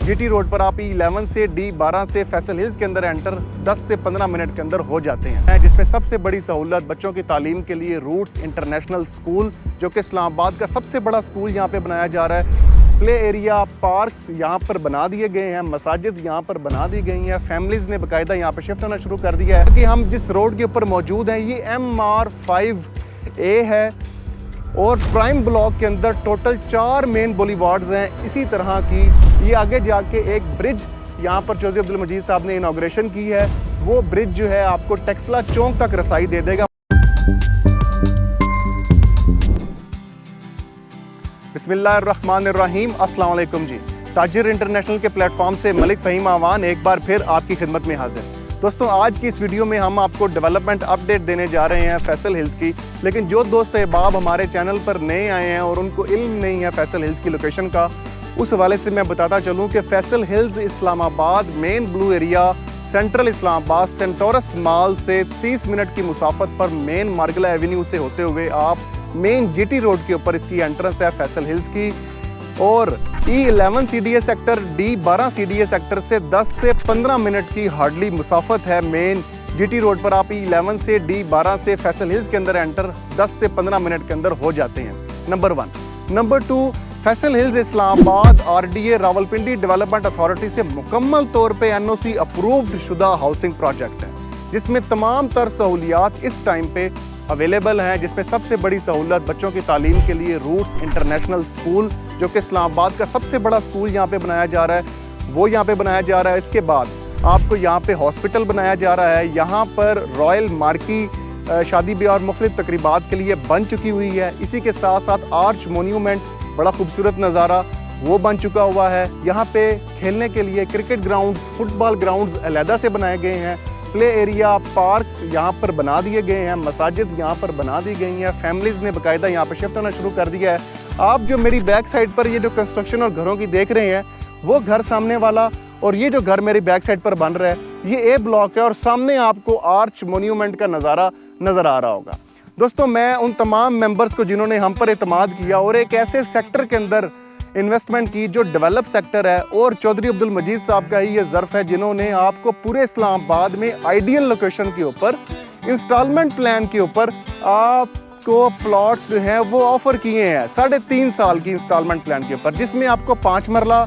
GT road पर आप E11 से D12 से फैसल हिल्स के अंदर एंटर 10 से 15 मिनट के अंदर हो जाते हैं, जिसमें सबसे बड़ी सहूलत बच्चों की तालीम के लिए रूट्स इंटरनेशनल स्कूल, जो कि इस्लामाबाद का सबसे बड़ा स्कूल यहाँ पे बनाया जा रहा है। प्ले एरिया, पार्क्स यहाँ पर बना दिए गए हैं, मसाजिद यहाँ पर बना दी गई हैं। फैमिलीज़ ने बाकायदा यहाँ पर शिफ्ट होना शुरू कर दिया है कि हम जिस रोड के ऊपर मौजूद हैं ये MR5A है और प्राइम ब्लॉक के अंदर टोटल 4 मेन बुलीवार्ड्स हैं। इसी तरह की ये आगे जाके एक ब्रिज यहाँ पर चौधरी अब्दुल मजीद साहब ने इनाग्रेशन की है, वो ब्रिज जो है आपको टेक्सला चौक तक रसाई दे देगा। बिस्मिल्लाहिर्रहमानिर्रहीम, अस्सलाम वालेकुम जी। ताजिर इंटरनेशनल के प्लेटफॉर्म से मलिक फ़हीम आवान एक बार फिर आपकी खिदमत में हाजिर। दोस्तों, आज की इस वीडियो में हम आपको डेवलपमेंट अपडेट देने जा रहे हैं फैसल हिल्स की। लेकिन जो दोस्त अहबाब हमारे चैनल पर नए आए हैं और उनको इल्म नहीं है फैसल हिल्स की लोकेशन का, उस हवाले से मैं बताता चलूँ कि Faisal hills Islamabad main blue area, central Islamabad Centaurus mall से 30 मिनट की मुसाफत पर मेन मार्गला एवेन्यू से होते हुए आप मेन जीटी रोड के ऊपर इसकी एंट्रेंस है फैसल हिल्स की। और E11 CDA sector, D12 CDA sector से 10 से 15 मिनट की हार्डली मुसाफत है। मेन जीटी रोड पर आप E11 से D12 से फैसल हिल्स के अंदर एंटर 10 से 15 मिनट के अंदर हो जाते हैं, number 1। Number 2, Faisal hills Islamabad RDA Rawalpindi development authority से मुकम्मल तौर पे NOC अप्रूव्ड शुदा हाउसिंग प्रोजेक्ट है, जिसमें तमाम तर सहूलियात इस टाइम पे अवेलेबल हैं। जिसमें सबसे बड़ी सहूलत बच्चों की तालीम के लिए रूट्स इंटरनेशनल स्कूल, जो कि इस्लामाबाद का सबसे बड़ा स्कूल यहाँ पे बनाया जा रहा है, वो यहाँ पे बनाया जा रहा है। इसके बाद आपको यहाँ पे हॉस्पिटल बनाया जा रहा है। यहाँ पर रॉयल मार्की शादी ब्याह और मुख्तलिफ तकरीबात के लिए बन चुकी हुई है। इसी के साथ साथ आर्च मोन्यूमेंट, बड़ा खूबसूरत नज़ारा, वो बन चुका हुआ है। यहाँ पे खेलने के लिए क्रिकेट ग्राउंड्स, फुटबॉल ग्राउंड्स अलहदा से बनाए गए हैं। प्ले एरिया, पार्क्स यहाँ पर बना दिए गए हैं, मसाजिद यहाँ पर बना दी गई हैं। फैमिलीज़ ने बाकायदा यहाँ पर शिफ्ट होना शुरू कर दिया है। आप जो मेरी बैक साइड पर ये जो कंस्ट्रक्शन और घरों की देख रहे हैं, वो घर सामने वाला, और ये जो घर मेरी बैक साइड पर बन रहा है ये A ब्लॉक है और सामने आपको आर्च मोन्यूमेंट का नज़ारा नज़र आ रहा होगा। दोस्तों, मैं उन तमाम मेंबर्स को जिन्होंने हम पर एतमाद किया और एक ऐसे सेक्टर के अंदर इन्वेस्टमेंट की जो डेवलप सेक्टर है, और चौधरी अब्दुल मजीद साहब का ही ये ज़र्फ़ है जिन्होंने आपको पूरे इस्लामाबाद में आइडियल लोकेशन के ऊपर इंस्टॉलमेंट प्लान के ऊपर आपको प्लॉट्स जो हैं वो ऑफ़र किए हैं 3.5 साल की इंस्टॉलमेंट प्लान के ऊपर, जिसमें आपको 5 मरला,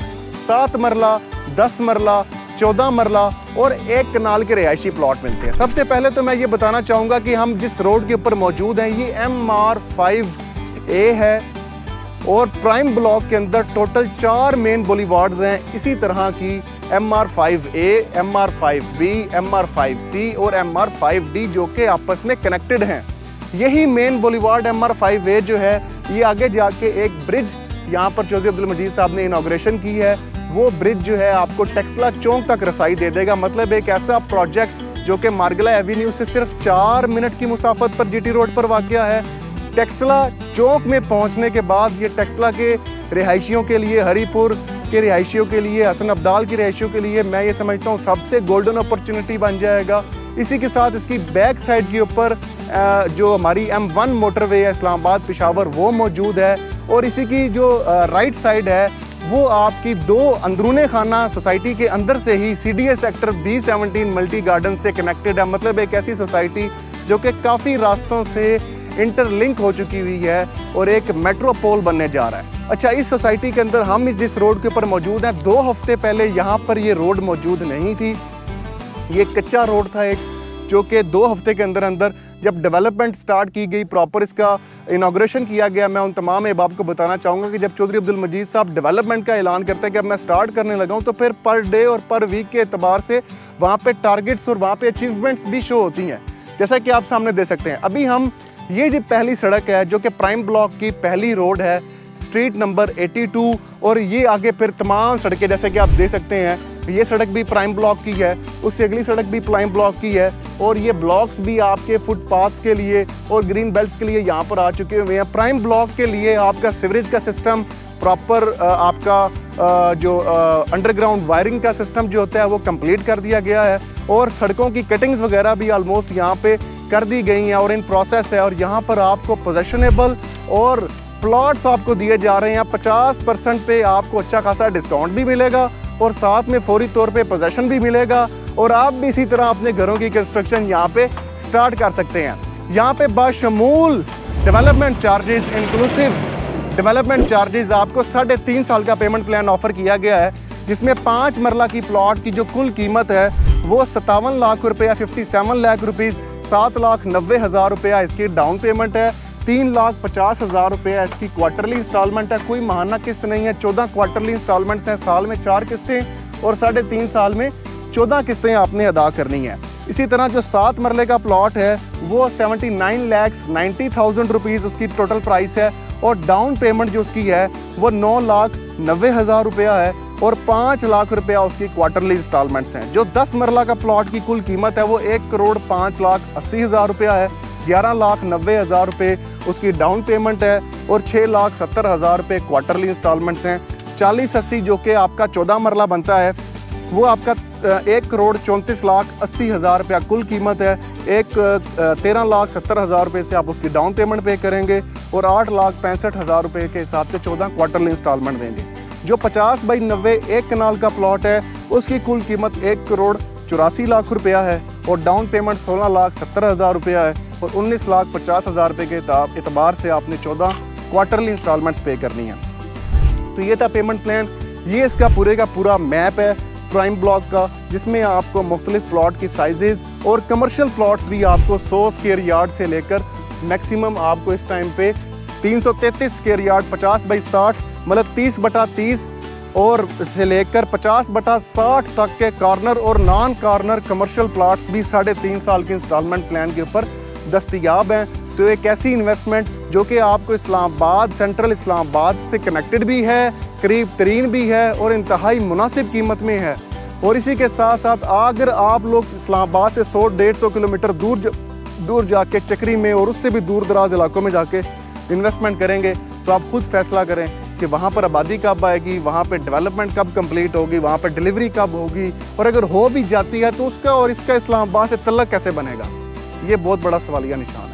7 मरला, 10 मरला, 14 मरला और 1 कनाल के रिहायशी प्लॉट मिलते हैं। सबसे पहले तो मैं ये बताना चाहूँगा कि हम जिस रोड के ऊपर मौजूद हैं ये MR5A है और प्राइम ब्लॉक के अंदर टोटल 4 मेन बुलीवार्ड्स हैं। इसी तरह की MR5A, MR5B, MR5C और MR5D जो कि आपस में कनेक्टेड हैं। यही मेन बुलीवार्ड MR5A जो है ये आगे जाके एक ब्रिज यहाँ पर चौधरी अब्दुल मजीद साहब ने इनाग्रेशन की है, वो ब्रिज जो है आपको टेक्सला चौक तक रसाई दे देगा। मतलब एक ऐसा प्रोजेक्ट जो कि मार्गला एवेन्यू से सिर्फ 4 मिनट की मुसाफत पर जीटी रोड पर वाक़या है। टेक्सला चौक में पहुंचने के बाद ये टेक्सला के रिहायशियों के लिए, हरीपुर के रिहायशियों के लिए, हसन अब्दाल की रिहायशियों के लिए मैं ये समझता हूँ सबसे गोल्डन अपॉर्चुनिटी बन जाएगा। इसी के साथ इसकी बैक साइड के ऊपर जो हमारी M1 मोटरवे है इस्लामाबाद पेशावर, वो मौजूद है। और इसी की जो राइट साइड है वो आपकी 2 अंदरूने खाना सोसाइटी के अंदर से ही CDA sector B17 multi garden से कनेक्टेड है। मतलब एक ऐसी सोसाइटी जो कि काफ़ी रास्तों से इंटरलिंक हो चुकी हुई है और एक मेट्रोपोल बनने जा रहा है। अच्छा, इस सोसाइटी के अंदर हम जिस रोड के ऊपर मौजूद हैं, 2 हफ्ते पहले यहाँ पर ये रोड मौजूद नहीं थी। ये कच्चा रोड था एक, जो कि 2 हफ्ते के अंदर अंदर जब डेवलपमेंट स्टार्ट की गई, प्रॉपर इसका इनाग्रेशन किया गया। मैं उन तमाम अहबाब को बताना चाहूँगा कि जब चौधरी अब्दुल मजीद साहब डेवलपमेंट का ऐलान करते हैं कि अब मैं स्टार्ट करने लगा हूँ, तो फिर पर डे और पर वीक के अतबार से वहाँ पे टारगेट्स और वहाँ पे अचीवमेंट्स भी शो होती हैं, जैसा कि आप सामने दे सकते हैं। अभी हम ये जो पहली सड़क है जो कि प्राइम ब्लॉक की पहली रोड है, स्ट्रीट नंबर 82, और ये आगे फिर तमाम सड़कें जैसे कि आप देख सकते हैं, ये सड़क भी प्राइम ब्लॉक की है, उससे अगली सड़क भी प्राइम ब्लॉक की है, और ये ब्लॉक्स भी आपके फुटपाथ के लिए और ग्रीन बेल्ट्स के लिए यहाँ पर आ चुके हुए हैं। प्राइम ब्लॉक के लिए आपका सीवरेज का सिस्टम प्रॉपर, आपका जो अंडरग्राउंड वायरिंग का सिस्टम जो होता है वो कंप्लीट कर दिया गया है, और सड़कों की कटिंग्स वगैरह भी ऑलमोस्ट यहाँ पे कर दी गई हैं और इन प्रोसेस है। और यहाँ पर आपको पोजेशनेबल और प्लॉट्स आपको दिए जा रहे हैं 50% पे, आपको अच्छा खासा डिस्काउंट भी मिलेगा और साथ में फौरी तौर पे पोजेसन भी मिलेगा और आप भी इसी तरह अपने घरों की कंस्ट्रक्शन यहाँ पे स्टार्ट कर सकते हैं। यहाँ पे बाशमूल development charges, inclusive development charges आपको 3.5 साल का पेमेंट प्लान ऑफर किया गया है, जिसमें 5 मरला की प्लॉट की जो कुल कीमत है वो 57 लाख रुपया, 57 लाख रुपीज़, 7,90,000 रुपया इसकी डाउन पेमेंट है, 3,50,000 रुपया इसकी क्वार्टरली इंस्टॉलमेंट है। कोई महाना किस्त नहीं है, 14 क्वार्टरली इंस्टॉलमेंट्स हैं, साल में 4 किस्तें और 3.5 साल में 14 किस्तें आपने अदा करनी है। इसी तरह जो 7 मरले का प्लॉट है वो 79,90,000 रुपीज़ उसकी टोटल प्राइस है और डाउन पेमेंट जो उसकी है वो 9,90,000 रुपया है और 5 लाख रुपया उसकी क्वार्टरली इंस्टॉलमेंट्स हैं। जो 10 मरला का प्लॉट की कुल कीमत है वो 1,05,80,000 रुपया है, 11,90,000 रुपये उसकी डाउन पेमेंट है और 6,70,000 रुपये क्वार्टरली इंस्टॉलमेंट्स हैं। 40/80 जो कि आपका 14 मरला बनता है वो आपका 1,34,80,000 रुपया कुल कीमत है। 13,70,000 रुपये से आप उसकी डाउन पेमेंट पे करेंगे और 8,65,000 रुपये के हिसाब से 14 क्वार्टरली इंस्टॉलमेंट देंगे। जो 50/90 1 कनाल का प्लॉट है उसकी कुल कीमत 1,84,00,000 रुपया है और डाउन पेमेंट 16,70,000 रुपया है और 19,50,000 रुपये के एतबार से आपने 14 क्वार्टरली इंस्टॉलमेंट्स पे करनी है। तो ये था पेमेंट प्लान। ये इसका पूरे का पूरा मैप है प्राइम ब्लॉक का, जिसमें आपको मुख्तलिफ प्लॉट की साइजेज़ और कमर्शियल प्लॉट्स भी आपको 100 स्क्वायर यार्ड से लेकर मैक्सिमम आपको इस टाइम पे 333 स्क्वायर यार्ड 50/60 मतलब 30/30 और से लेकर 50/60 तक के कॉर्नर और नॉन कॉर्नर कमर्शियल प्लॉट्स भी 3.5 साल के इंस्टॉलमेंट प्लान के ऊपर दस्तयाब हैं। तो एक ऐसी इन्वेस्टमेंट जो कि आपको इस्लामाबाद, सेंट्रल इस्लामाबाद से कनेक्टेड भी है, करीब तरीन भी है और इंतहाई मुनासिब कीमत में है। और इसी के साथ साथ अगर आप लोग इस्लामाबाद से 100-150 किलोमीटर दूर जाके चक्री में और उससे भी दूर दराज इलाकों में जाके इन्वेस्टमेंट करेंगे तो आप खुद फैसला करें कि वहाँ पर आबादी कब आएगी, वहाँ पर डेवलपमेंट कब कंप्लीट होगी, वहाँ पर डिलीवरी कब होगी और अगर हो भी जाती है तो उसका और इसका इस्लामाबाद से तल्लक कैसे बनेगा। ये बहुत बड़ा सवालिया निशान है।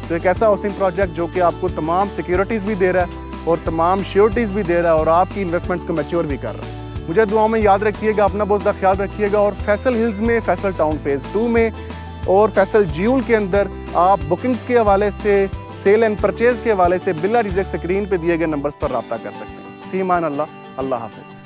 तो एक ऐसा हाउसिंग प्रोजेक्ट जो कि आपको तमाम सिक्योरिटीज़ भी दे रहा है और तमाम श्योरिटीज़ भी दे रहा है और आपकी इन्वेस्टमेंट्स को मैच्योर भी कर रहा है। मुझे दुआओं में याद रखिएगा, अपना बहुत ज़्यादा ख्याल रखिएगा और फैसल हिल्स में, फैसल टाउन फेज़ 2 में और फैसल ज्यूल के अंदर आप बुकिंग्स के हवाले से, सेल एंड परचेज़ के हवाले से बिला झिझक स्क्रीन पे दिए गए नंबर्स पर रब्ता कर सकते हैं। फ़ी अमान अल्लाह, अल्लाह हाफ़िज़।